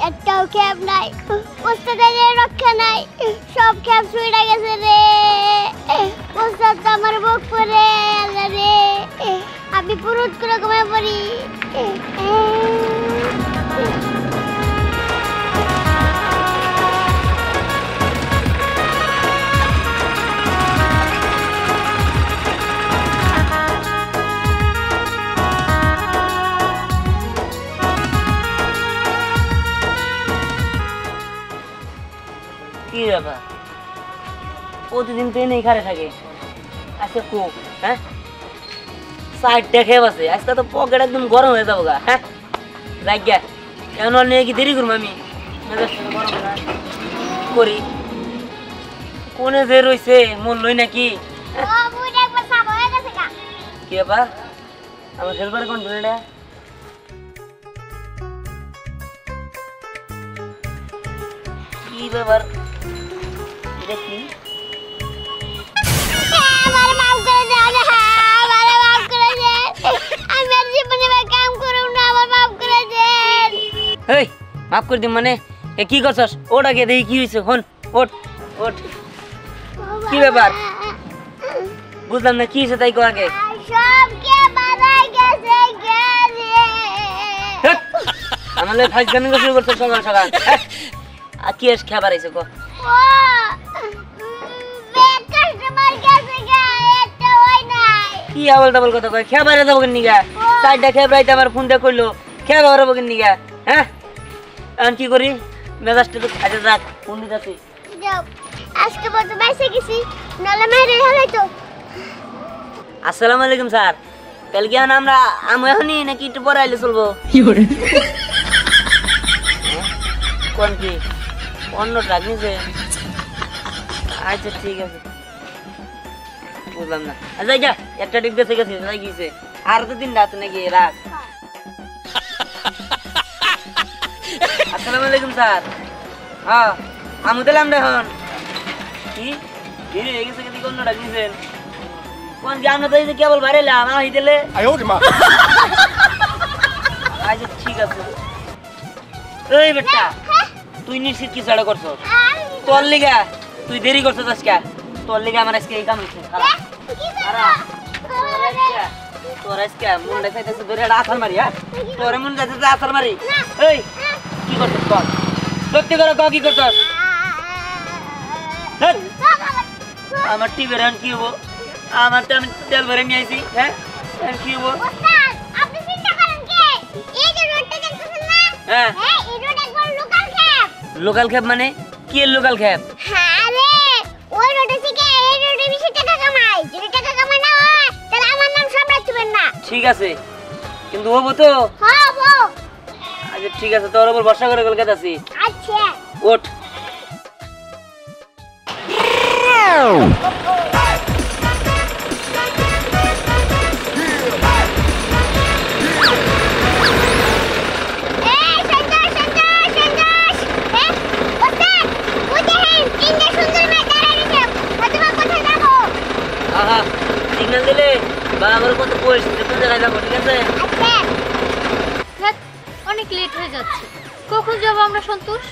একটাও ক্যাব নাই, ওস্তাদের রক্ষা নাই, সব ক্যাব ছুঁড়ে গেছে রে। ওস্তাদ তো আমার বুক করে আল্লাহ রে, আমি পুরুত করে ঘুমিয়ে পড়ি। কি ব্যাপার, প্রতিদিন ট্রেনে খারে থাকে, আজকে কোক হ্যাঁ সাইড দেখে বসে, আজকে তো পকেট একদম গরম হয়ে যাবো গা। হ্যাঁ রাখিয়া এমন নিয়ে কি দেরি করবো আমি করি, কোনে যে রয়েছে মন লই নাকি? কি ব্যাপার, আমার হেল্পার কোন ট্রেনটা? কি ব্যাপার এটা কি? এই মাফ করে দিম মানে কি করছস? ওটা গিয়ে দেখি কি হয়েছে। হন ওঠ ওঠ, কি ব্যাপার বুঝলাম না, কি হয়েছে তাই কো আগে। আমার ফাইজ গান শুরু করছো সকাল সকাল, কি এস খাবার আইছে কো? কি আবল তাবল কথা কয়, খাবারে যাবো কেন নিগা? চারটা খেয়ে রাইতে আমার ফোনটা করলো, খেয়ে যাবো কেন নিগা? হ্যাঁ এখন কি করি, মেজাজটা তো খাইতে রাখ, ফোন দিতে তুই আজকে বলতে বাইসে গেছি, নালে মেরে হলাই তো। আসসালামু আলাইকুম স্যার, কালকে আমরা আমি এখনই নাকি একটু পরে আইলে চলবো? কোন কি অন্য ট্রাক নিছে? আচ্ছা ঠিক আছে, বুঝলাম না। আচ্ছা যা একটা ডিপ গেছে গেছে যাই গিয়েছে, আর তো দিন রাত নাকি রাত। আসসালামু আলাইকুম স্যার। হ্যাঁ আমি দিলাম এখন কি ধীরে হয়ে গেছে, কিন্তু অন্য ট্রাক নিছেন কোন কি? আমরা তো এই যে কেবল বাড়াইলাম আহি দিলে। আচ্ছা ঠিক আছে। এই বেটা তুই নিশ্চিত কি ছাড়া করছ? তোর লিগা তুই দেরি করছিস আজকে, তোর লিগা আমার আজকে এই কাম হইছে। তোর আজকে মনটা চাইতেছে ধরে একটা আছাড় মারি। হ্যাঁ তোর মন চাইতেছে আছাড় মারি। এই কি করছিস কর, সত্যি করে কি করছিস? আমার টিভি রান কি হবো? আমার তো আমি তেল ভরে নিয়ে আইছি। হ্যাঁ কি হবো? হ্যাঁ লোকাল ক্যাব মানে কি? Local cab? আরে ওই রোডে থেকে এই রোডে বেশি টাকা কামাই, যদি টাকা কামাই না হয় তাহলে আমার নাম সামনে তুলবেন না। ঠিক আছে কিন্তু হবো তো? হ্যাঁ হবো। আচ্ছা ঠিক আছে, তোর উপর ভরসা করে কলকাতা আছি। আচ্ছা ওঠ। সিগন্যাল দিলে বা আমার কত পরিস্থিতি কোন জায়গায় যাবো, ঠিক আছে? অনেক লেট হয়ে যাচ্ছে, কখন যাবো আমরা সন্তোষ?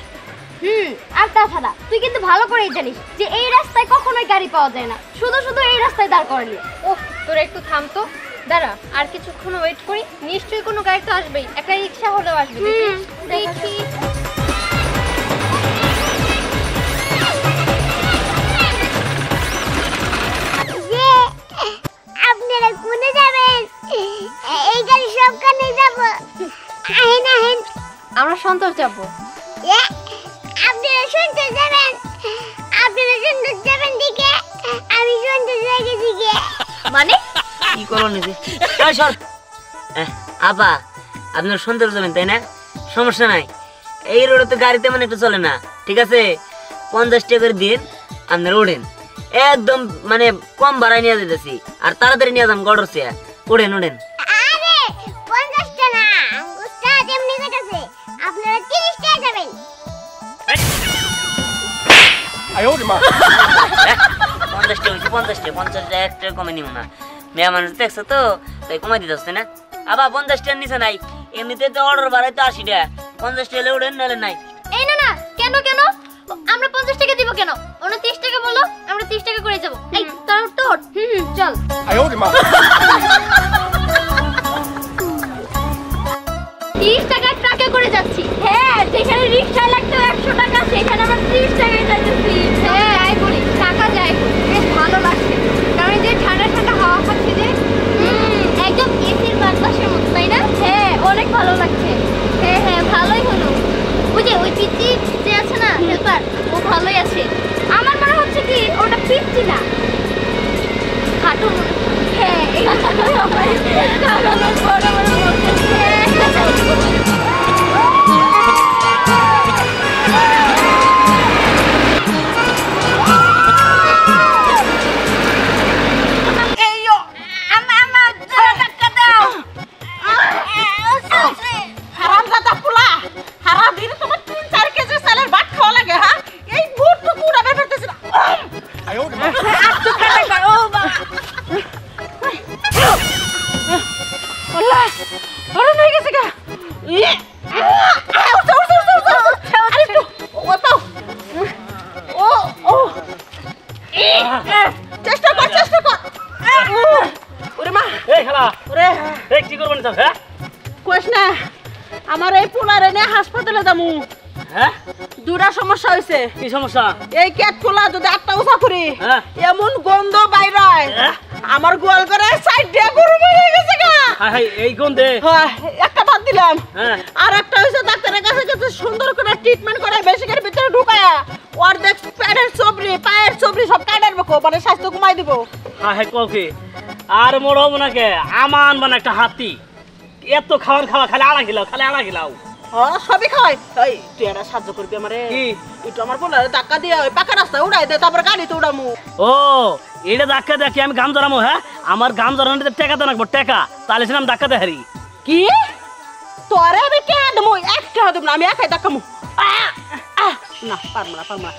আর তাছাড়া তুই কিন্তু ভালো করেই জানিস যে এই রাস্তায় কখনোই গাড়ি পাওয়া যায় না, শুধু শুধু এই রাস্তায় দাঁড় করালি। ওহ তোরা একটু থাম তো, দাঁড়া আর কিছুক্ষণ ওয়েট করি, নিশ্চয়ই কোনো গাড়ি তো আসবেই, একটা রিক্সা হলেও আসবে। দেখি আপনারা কোনে যাবেন? এই গাড়ি সব কানে যাব। আহেন আহেন, আমরা সন্তোষ যাবো। আপনারা সন্তোষ যাবেন? আপনারা সন্তোষ যাবেন দিকে, আমি সন্তোষ যাই দিকে। মানে কি করো নিজে? আপা আপনার সন্তোষ যাবেন তাই না? সমস্যা নাই, এই রোডে তো গাড়ি তেমন একটু চলে না, ঠিক আছে? 50 টাকা করে দিন, আপনার ওঠেন, একদম মানে কম ভাড়ায় নিয়ে যেতেছি, আর তাড়াতাড়ি নিয়ে যান গড়র চেয়ে। ওঠেন ওঠেন। আরে 50 টাকা না, আঙ্গুরটা যেমনি কাটাছে, আপনারা 30 টাকা যাবেন। 50 টাকা হয়েছে, 50 টাকা, 50 টাকা একটা কমে নিব না, মেয়া মানুষ দেখছো তো তাই কমাই দিতে হচ্ছে না। আবার 50 টাকার নিচে নাই, এমনিতে তো অর্ডার বাড়াই তো 80 টাকা, 50 টাকা উড়েন নালে নাই। এই না না, কেন কেন আমরা 50 টাকা দিব কেন? 29 টাকা বলো, আমরা 30 টাকা করে যাব। এই তোর তোর চল। 哎呦我的妈！ 30 টাকা ট্রাকে করে যাচ্ছি। হ্যাঁ, যেখানে রিকশা লাগতো 100 টাকা, সেখানে আমরা 30 টাকায় যাচ্ছি। হ্যাঁ, আই করি, টাকা যায়, বেশ ভালো লাগছে। কারণ যে ঠান্ডা ঠান্ডা হাওয়া খাচ্ছি যে, একদম এসির বাতাসের মতো, তাই না? হ্যাঁ, অনেক ভালো লাগছে। হ্যাঁ হ্যাঁ, ভালোই হলো। ওই যে ওই পিচ্চি যে আছে না হেল্পার, ও ভালোই আছে। আমার মনে হচ্ছে কি ওটা পিচ্চি না, হাঁটু। হ্যাঁ, এই বড় বড় আমার এই পোলারে নিয়ে হাসপাতালে যামু। হ্যাঁ, দুটা সমস্যা হইছে। কি সমস্যা? এই কেট পোলা যদি আটটা উঠা করি হ্যাঁ। এমন গন্ধ বাইরায় আমার গোয়াল করে সাইড দিয়ে গরু হয়ে গেছে গা। হাই এই গন্ধে হ্যাঁ, একটা বাদ দিলাম। হ্যাঁ। আর একটা হইছে ডাক্তারের কাছে গেছে সুন্দর করে ট্রিটমেন্ট করে বেশিকের ভিতরে ঢুকায়া অর্ধেক পেটের চবরি পায়ের চবরি সব কাটার বকো, মানে স্বাস্থ্য কমাই দিব। হাই কফি আর মোড় হবো না কে? আমান মানে একটা হাতি, এত খাবার খাওয়া, খালি আড়া খিলাও, খালি আড়া খিলাও। হ্যাঁ, সবই খাওয়াই। এই তুই একটা সাহায্য করবি আমারে? কি? একটু আমার পোলারে ধাক্কা দিয়ে ওই পাকা রাস্তায় উড়াই দে, তারপর গাড়িতে উড়ামু। ও এটা ধাক্কা দেখি আমি গাম জড়ামো? হ্যাঁ, আমার গাম জড়ানোতে টাকা তো রাখবো, টাকা তাহলে ছিলাম ধাক্কা দে হারি। কি তোরে আমি কে দেবো? একটা দেবো না, আমি একাই ধাক্কামু। না, পারবো না, পারবো না।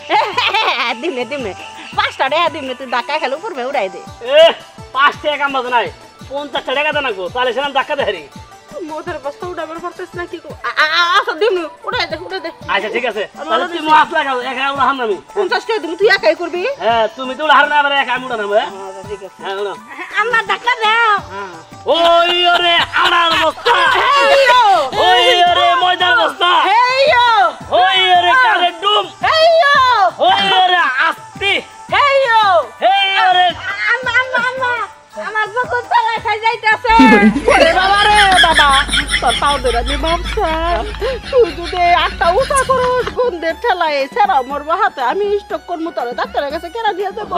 দিমনে দিমনে 5 টাকা দিমনে, তুই ধাক্কা খেলে উপর উড়াই দে। 5 টাকা কাম বাজে নাই, 50 টাকা তো রাখবো, তাহলে ছিলাম ধাক্কা দে হারি। মোদের বস্তা উড়াবার পারতেছ না কি? আচ্ছা দিমনে উড়াই দে, উড়াই দে। আচ্ছা ঠিক আছে, তাহলে তুমি মাছ লাগাও, একা উড়াহাম না আমি। 50 টাকা দিমু, তুই একাই করবি? হ্যাঁ, তুমি তো উড়াহার না, আবার একা আমি উড়ানাম। হ্যাঁ ঠিক আছে। হ্যাঁ, উড়াও। আমার ধাক্কা দাও। ওই ওরে আড়ার বস্তা, হেইয়ো ওই ওরে ময়দার বস্তা, হেইয়ো ওই ওরে কারের ডুম, হেইয়ো ওই ওরে আস্তি, হেইয়ো এই ওরে আম্মা আম্মা আম্মা আমার বকুল পালা খাই যাইতাছে। ওরে বাবা রে বাবা, তোর পাও ধরে দি মামসা, তুই যদি একটা উঠা করস গন্ধের ঠেলায় সেরা মরবো হাতে, আমি স্টক করবো, তোর ডাক্তারের কাছে কেনা দিয়ে দেবো।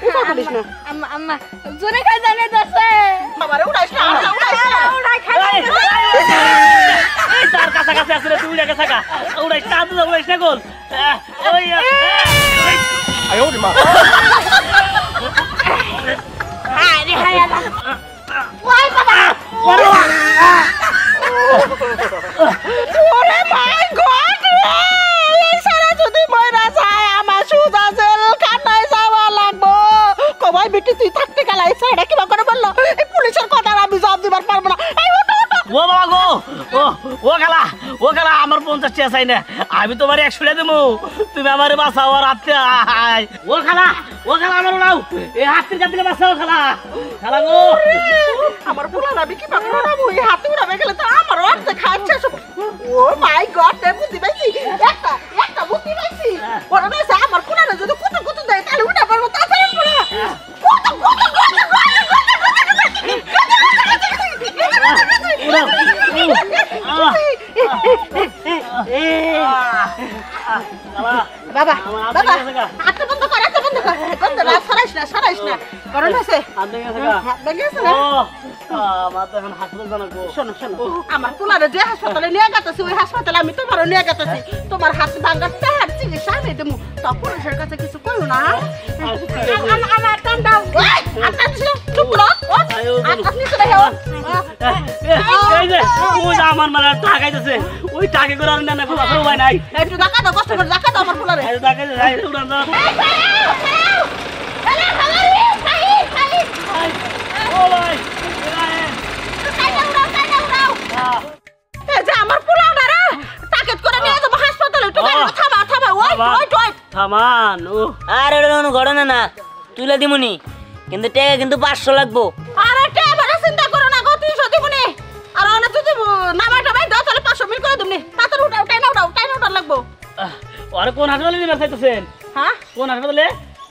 উঠা করিস না আম্মা, আম্মা জোরে খাই যাইতাছে। বাবারে, উড়াইস না, উড়াইস না, উড়াই খাই এই তার কাছাকাছি আসলে তুই উড়ে গেছে, উড়াইস না, তুই উড়াইস না গোল। ওই 哎呦我的妈！ ওই বাবা, ওরে মাই গড রে, এই সারা যদি মইরা যায় আমার সুজা জেল খানায় যাওয়া লাগবো। কবাই বেটি তুই থাকতে গেলা, এই সাইডে কিবা করে বললো, এই পুলিশের কথা আমি জবাব দিবার পারবো না। এই ওটো ওটো, ও বাবা গো, ও খেলা আমার 50 টাকা চাই না, আমি তোমার 100 টাকা দেবো, তুমি আমার বাঁচাও। আর হাতে ও খেলা আমার উড়াও, এই হাতের কাছ থেকে বাঁচাও। খেলা গো, আমার পোলার আমি কিবা করে উড়াবো, এই হাতে উড়াবে গেলে তো আমার অর্ধে খাচ্ছে সব। ও মাই গড রে, বুদ্ধি পাইছি, একটা বুদ্ধি পাইছি। ওরা নইছে আমার পোলারে যদি কুতু কুতু দেয় তাহলে উঠা পারবো, তাছাড়া পোলা কুতু কুতু বাবা বাবা, হাতটা বন্ধ কর, হাতটা বন্ধ কর, বন্ধ না, সরাইস না কারণ আছে হাত ভেঙে গেছে না। আমার তো এখন হাসপাতাল জানাবো। শোনো শোনো, আমার পোলারে যে হাসপাতালে নিয়ে গেতেছি ওই হাসপাতালে আমি তোমারও নিয়ে গেতেছি, তোমার হাত ভাঙার টাহার চিকিৎসা আমি দেবো, তা পুলিশের কাছে কিছু কইও না। আমার টান দাও, আটটা দিছিল, চুপ করো, আটটা নিচে দেখো। এই যে ওই আমার মানে টাকা দিতেছে, ওই টাকা করে আর না কোনো উপায় নাই। একটু টাকা দাও, কষ্ট করে টাকা দাও আমার পোলারে। এই টাকা দে, এই উড়ান দাও। ও ভাই, এই যে আমার পোলারে থামান ও আর এটা কোনো ঘটনা না তুলে দিমুনি কিন্তু টাকা কিন্তু 500 লাগবো আরে টেবারে চিন্তা করো না গো 300 দিবনি আর অনেক তুই নামাটা ভাই দাও তাহলে 500 মিল করে দিমনি তাতে উঠাও টাইনা লাগবো আর কোন হাসপাতালে নিয়ে চাইতেছেন হ্যাঁ কোন হাসপাতালে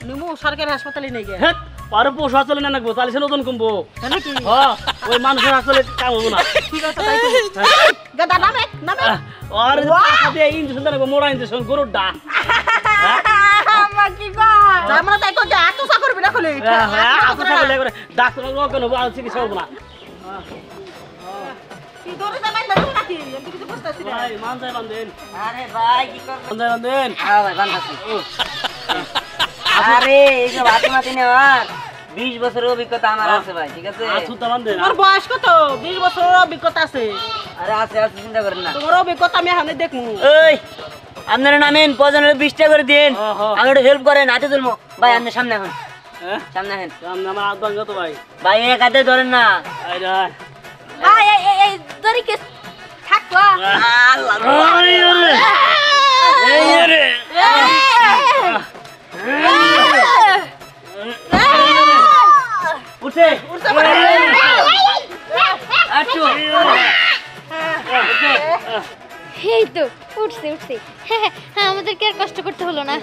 নিমু সরকারি হাসপাতালে নিয়ে গিয়ে হেট আর পশু হাসপাতালে না নাকবো তাহলে সে ওজন কমবো নাকি হ্যাঁ ওই মানুষের হাসপাতালে কাম হবো না ঠিক আছে তাই তো গাদা নামে আর সাথে ইনজেকশন দেবো মোড়া ইনজেকশন গরুর ডা আমা কি কর আমরা তাই তো যা তো চাকর বিনা খলে হ্যাঁ আপনি বলে করে ডাক্তার কেন ভালো চিকিৎসা হবো না কি দরে জামাই দাও নাকি আমি কিছু বুঝতাছি না ভাই মান যায় বান্ধেন আরে ভাই কি কর মান যায় বান্ধেন হ্যাঁ ভাই বান্ধাছি আরে এই যে বাতি মাতি নেওয়ার 20 বছরের অভিজ্ঞতা আমার আছে ভাই ঠিক আছে আছুতা বান্ধেন তোমার বয়স কত 20 বছরের অভিজ্ঞতা আছে আরে আছে চিন্তা করেন না তোমার অভিজ্ঞতা আমি হানে দেখমু ওই আপনারা নামেন প্রয়োজনে 20 টাকা করে দিন আমি একটু হেল্প করেন হাতে তুলবো ভাই আপনি সামনে এখন সামনে এখন সামনে আমার হাত ভাঙা তো ভাই ভাই এক হাতে ধরেন না আই রে ভাই এই দড়ি কে থাকো উঠে আচ্ছা এই তো উঠছে আমাদের কি আর কষ্ট করতে হলো না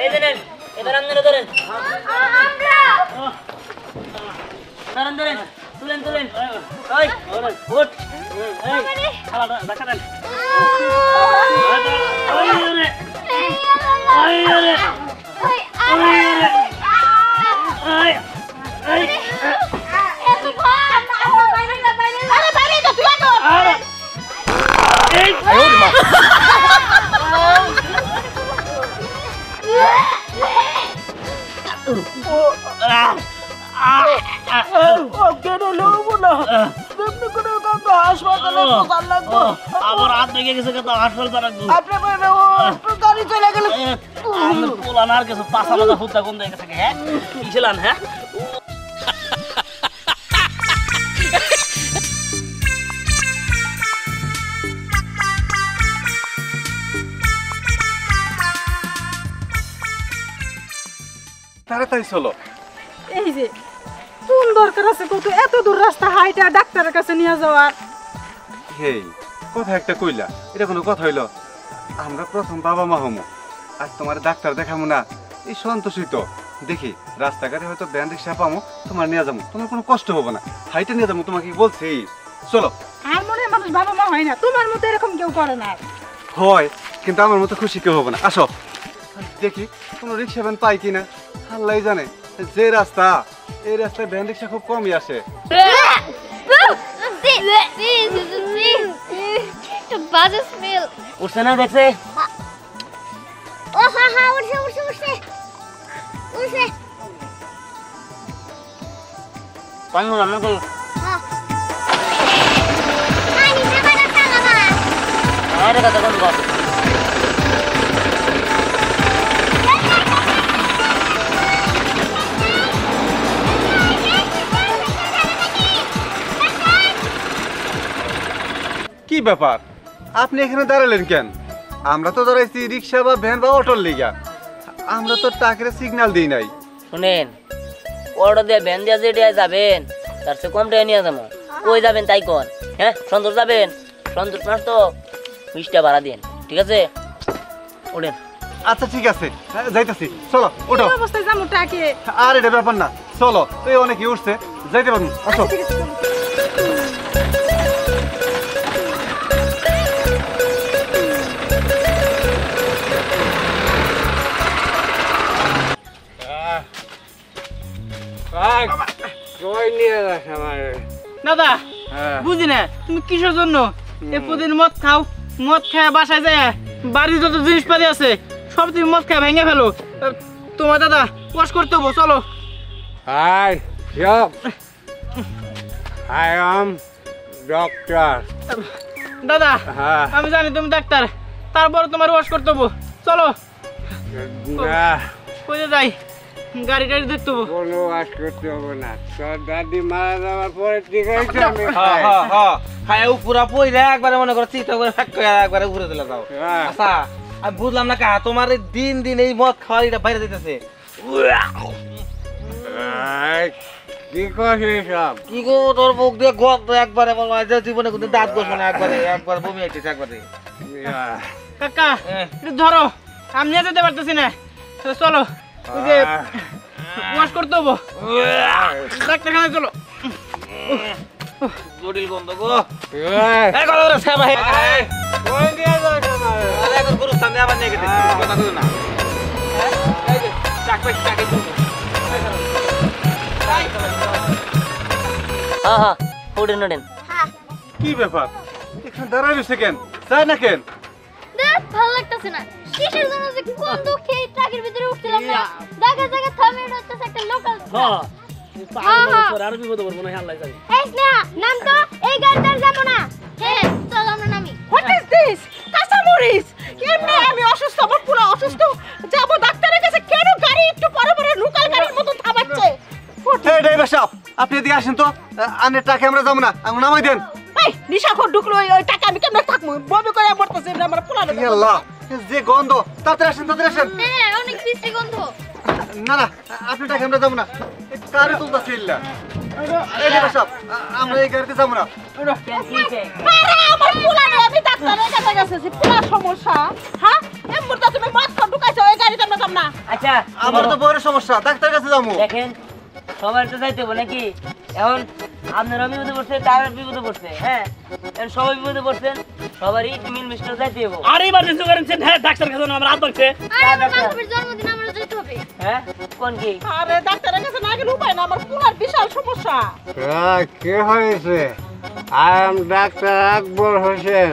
এই দেন এবার আপনারা ধরেন ধরেন তুলেন ওই উঠ এই খালা দেখা দেন আবার হাত ভেঙে গেছে কত হাসপাতাল গাড়ি চলে গেল পোলান আর কিছু পাঁচা মাথা ফুটা কোন দিকে থাকে হ্যাঁ কি ছিলাম হ্যাঁ তাড়াতাড়ি চলো। এই যে কোন দরকার আছে কত এত দূর রাস্তা হাইটা ডাক্তারের কাছে নিয়ে যাওয়ার হেই কথা একটা কইলা এটা কোনো কথা হইলো আমরা প্রথম বাবা মা হমু আজ তোমার ডাক্তার দেখাবো না এই সন্তোষিত দেখি রাস্তাঘাটে হয়তো ব্যান রিক্সা পামো তোমার নিয়ে যাবো তোমার কোনো কষ্ট হবে না হাইটে নিয়ে যাবো তোমাকে বলছি চলো। আর মনে হয় মানুষ বাবা মা হয় না তোমার মতো এরকম কেউ করে না হয় কিন্তু আমার মতো খুশি কেউ হবে না আসো দেখি কোনো রিক্সা ভ্যান পাই কিনা আল্লাহ জানে যে রাস্তা এই রাস্তায় ভ্যান রিক্সা খুব কমই আসে বাজে স্মেল উঠছে না দেখছে ও হ্যাঁ উঠছে পানি রান্না করো আরে কথা কোন কথা কি ব্যাপার আপনি এখানে দাঁড়ালেন কেন আমরা তো দাঁড়াইছি রিক্সা বা ভ্যান বা অটোর লিগা আমরা তো টাকের সিগন্যাল দিই নাই শুনেন অর্ডার দিয়ে ভ্যান দিয়ে যেটা যাবেন তার চেয়ে কম টাকা নিয়ে যাবো কই যাবেন তাই কোন হ্যাঁ সন্তোষ যাবেন সন্তোষ মাস তো 20 টাকা ভাড়া দিন ঠিক আছে ওঠেন আচ্ছা ঠিক আছে যাইতাছি চলো ওঠো অবস্থায় যাবো টাকে আর এটা ব্যাপার না চলো এই অনেকে উঠছে যাইতে পারবো আসো দাদা বুঝি না তুমি কিসের জন্য এ প্রতিদিন মদ খাও মদ খায় বাসায় যায় বাড়ির যত জিনিসপাতি আছে সব তুমি মদ খায় ভেঙে ফেলো তোমার দাদা ওয়াশ করতে হবো চলো Hi, Job. I am doctor. দাদা হ্যাঁ। আমি জানি তুমি ডাক্তার তারপর তোমার ওয়াশ করতে হবো চলো না কোথায় যাই গাড়ি টাড়ি দেখতে হবো কোনো ওয়াশ করতে হবে না তোর দাদি মারা যাওয়ার পরে ঠিক আছে আমি হ্যাঁ খাই। হ্যাঁ হ্যাঁ হ্যাঁ পুরা পইলে একবারে মনে করো চিন্তা করে ফ্যাক করে একবারে ঘুরে দিলে যাও হ্যাঁ। আচ্ছা আমি বুঝলাম না কাহা তোমার এই দিন দিন এই মদ খাওয়ার এটা বাইরে দিতেছে কি করছিস সব? কি গো তোর মুখ দিয়ে গন্ধ একবারে বল জীবনে কিন্তু দাঁত বসবে না একবার বমি আইতেছে একবারে কাকা একটু ধরো আমি নিয়ে যেতে পারতেছি না তো চলো ওই যে ওয়াশ করতে হবো ডাক্তারখানায় চলো জটিল গন্ধ গো এই, এই কথা বলে শ্যামা কই নিয়ে যাস আমারে? আরে এখন গুরুস্থান দিয়ে আবার নিয়ে গেছে কথা বলো না এই যে টাক পাই টাকে দিও হ্যাঁ হ্যাঁ ওঠেন ওঠেন কি ব্যাপার এখানে দাঁড়াই রয়েছে কেন যায় না কেন দেখ ভালো লাগতেছে না কিসের জন্য যে গন্ধ খেয়ে ট্রাকের ভিতরে উঠছিলাম না জায়গা জায়গা থামে হচ্ছে একটা লোকাল আরো বিপদ পড়বো না আল্লাহ জানে এই স্নেহা নাম তো এই গাড়িটার যাবো না হ্যাঁ চল আমরা নামি হোয়াট ইজ দিস কাঁচামরিচ এমনি আমি অসুস্থ আমার পুরো অসুস্থ যাবো ডাক্তারের কাছে কেন গাড়ি একটু পরে পরে লোকাল গাড়ির মতো থামাচ্ছে এই ড্রাইভার সাহেব আপনি এদিকে আসেন তো আনে টাকা আমরা যাবো না এখন নামাই দেন এই নিশাখোর ঢুকলো ওই টাকা আমি কেমনে থাকবো বমি করে মরতেছে আমার পুরানো ই আল্লাহ যে গন্ধ তাড়াতাড়ি আসেন হ্যাঁ অনেক বিশ্রী গন্ধ না না আপনি টাকা আমরা যাবো না কারে তুলতেছে ইল্লা এই ড্রাইভার সাহেব আমরা এই গাড়িতে যাবো না আরে আমার পুরানো আমি ডাক্তারের কাছে গেছি পুরা সমস্যা হ্যাঁ এমনটা তুমি মাছ খাও ঢুকাইছো এই গাড়িতে আমরা যাব না আচ্ছা আমার তো বড় সমস্যা ডাক্তার কাছে যাবো দেখেন সবার তো যাইতে হবে নাকি এখন আপনারা বিপদে পড়ছে তার বিপদে পড়ছে হ্যাঁ এখন সবাই বিপদে পড়ছেন সবারই মিল মিশ করে যাইতে হবে আরে ইমার্জেন্সি করেছেন হ্যাঁ ডাক্তার কাছে আমার রাত লাগছে আরে আমার বান্ধবীর জন্মদিন আমরা যেতে হবে হ্যাঁ কোন কি আরে ডাক্তারের কাছে না গেলে উপায় না আমার পুরার বিশাল সমস্যা কি হয়েছে? I am doctor Akbar Hossain,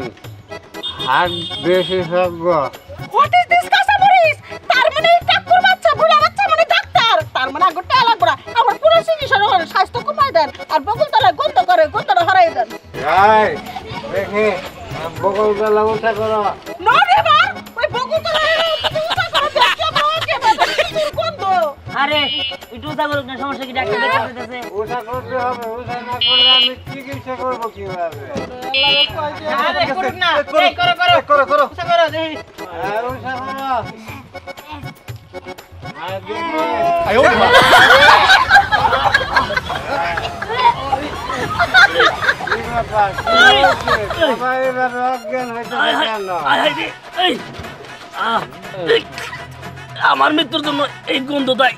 heart বিশেষজ্ঞ। হোয়াট ইজ দিস কাঁচামরিচ তার মানে টাকুর বাচ্চা বুড়া বাচ্চা মানে ডাক্তার তার মানে আগে টাকা লাগবে না আমার পুরো চিকিৎসা করে স্বাস্থ্য কমাই দেন আর বকুল তলায় গন্ধ করে গন্ধটা হরাই দেন এই দেখি বগল গলা উঠা করো। না রে মা ওই বকুল তলায় উঠা করে দেখে আমাকে গন্ধ আরে একটু উঠা করুক না সমস্যা কি ডাক্তার দেখা দিতেছে উঠা করতে হবে, উঠা না করলে আমি চিকিৎসা করবো কিভাবে? আরে করুন না করো, এই করো করো করো করো উঠা করো দেখি উঠা করো। আর দেখি। কি ব্যাপার? কি হয়েছে? সবাই এভাবে অজ্ঞান হইতেছে কেন? আমার মৃত্যুর জন্য এই গন্ধ তাই